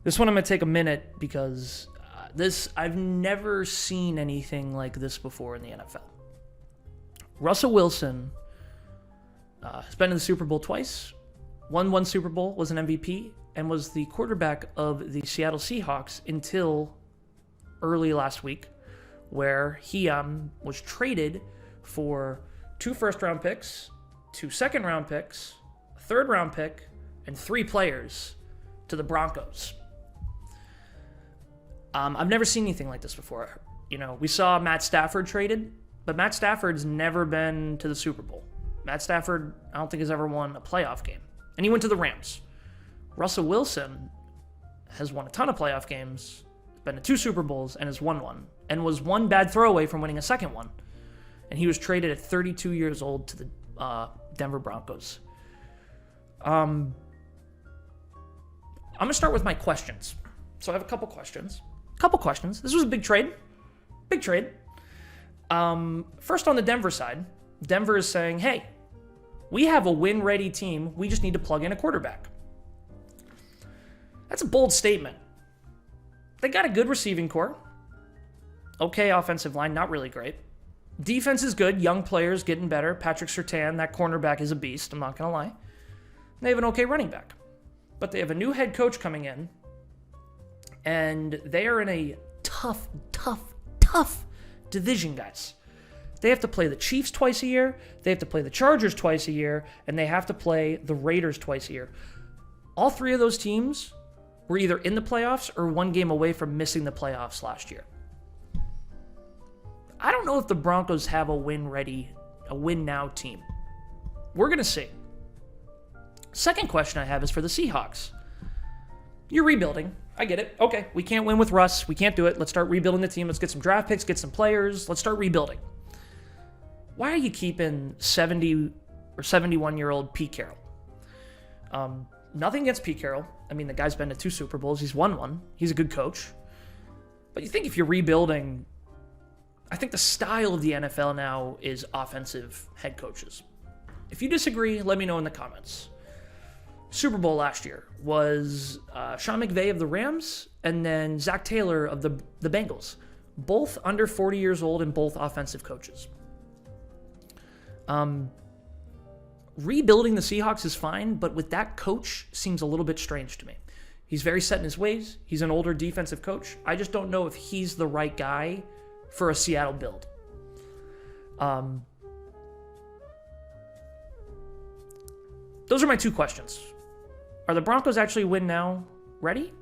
This one I'm going to take a minute because I've never seen anything like this before in the NFL. Russell Wilson has been in the Super Bowl twice, won one Super Bowl, was an MVP, and was the quarterback of the Seattle Seahawks until early last week, where he was traded for 2 first-round picks, 2 second-round picks, a third-round pick, and 3 players to the Broncos. I've never seen anything like this before. You know, we saw Matt Stafford traded, but Matt Stafford's never been to the Super Bowl. Matt Stafford, I don't think, has ever won a playoff game. And he went to the Rams. Russell Wilson has won a ton of playoff games, been to 2 Super Bowls, and has won one. And was one bad throw away from winning a second one. And he was traded at 32 years old to the Denver Broncos. I'm going to start with my questions. So I have a couple questions. This was a big trade. First on the Denver side, Denver is saying, hey, we have a win-ready team. We just need to plug in a quarterback. That's a bold statement. They got a good receiving core. Okay, offensive line, not really great. Defense is good. Young players getting better. Patrick Surtain, that cornerback, is a beast. I'm not going to lie. They have an okay running back. But they have a new head coach coming in. And they are in a tough division, guys. They have to play the Chiefs twice a year. They have to play the Chargers twice a year. And they have to play the Raiders twice a year. All 3 of those teams were either in the playoffs or 1 game away from missing the playoffs last year. I don't know if the Broncos have a win-now team. We're going to see. Second question I have is for the Seahawks. You're rebuilding. I get it. Okay, we can't win with Russ. We can't do it. Let's start rebuilding the team. Let's get some draft picks, get some players. Let's start rebuilding. Why are you keeping 70 or 71-year-old Pete Carroll? Nothing against Pete Carroll. I mean, the guy's been to 2 Super Bowls. He's won one. He's a good coach. But you think if you're rebuilding, I think the style of the NFL now is offensive head coaches. If you disagree, let me know in the comments. Super Bowl last year was Sean McVay of the Rams and then Zach Taylor of the Bengals. Both under 40 years old and both offensive coaches. Rebuilding the Seahawks is fine, but with that coach seems a little bit strange to me. He's very set in his ways. He's an older defensive coach. I just don't know if he's the right guy for a Seattle build. Those are my 2 questions. Are the Broncos actually win now ready?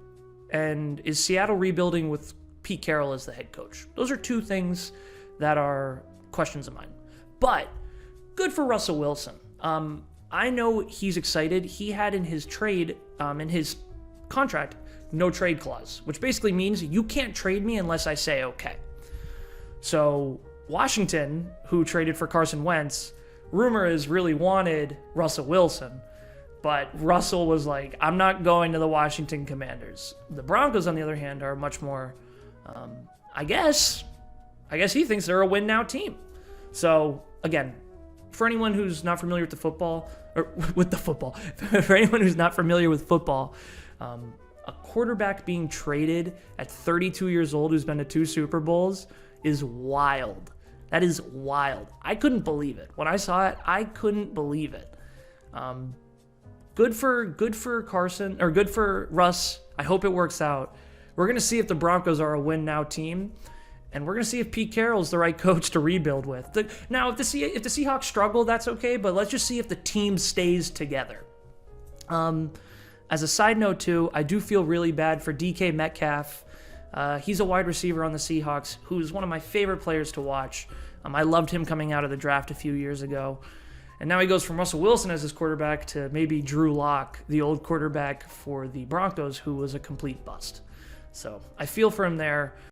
And is Seattle rebuilding with Pete Carroll as the head coach? Those are 2 things that are questions of mine. But good for Russell Wilson. I know he's excited. He had in his trade, in his contract, no trade clause, which basically means you can't trade me unless I say okay. So Washington, who traded for Carson Wentz, rumor is really wanted Russell Wilson. But Russell was like, I'm not going to the Washington Commanders. The Broncos, on the other hand, are much more, I guess he thinks they're a win-now team. So, again, for anyone who's not familiar with for anyone who's not familiar with football, a quarterback being traded at 32 years old who's been to 2 Super Bowls is wild. That is wild. I couldn't believe it. When I saw it, I couldn't believe it. Good for Carson, or good for Russ. I hope it works out. We're going to see if the Broncos are a win-now team, and we're going to see if Pete Carroll's the right coach to rebuild with. Now, if the Seahawks struggle, that's okay, but let's just see if the team stays together. As a side note, too, I do feel really bad for DK Metcalf. He's a wide receiver on the Seahawks who's one of my favorite players to watch. I loved him coming out of the draft a few years ago. And now he goes from Russell Wilson as his quarterback to maybe Drew Lock, the old quarterback for the Broncos, who was a complete bust. So I feel for him there.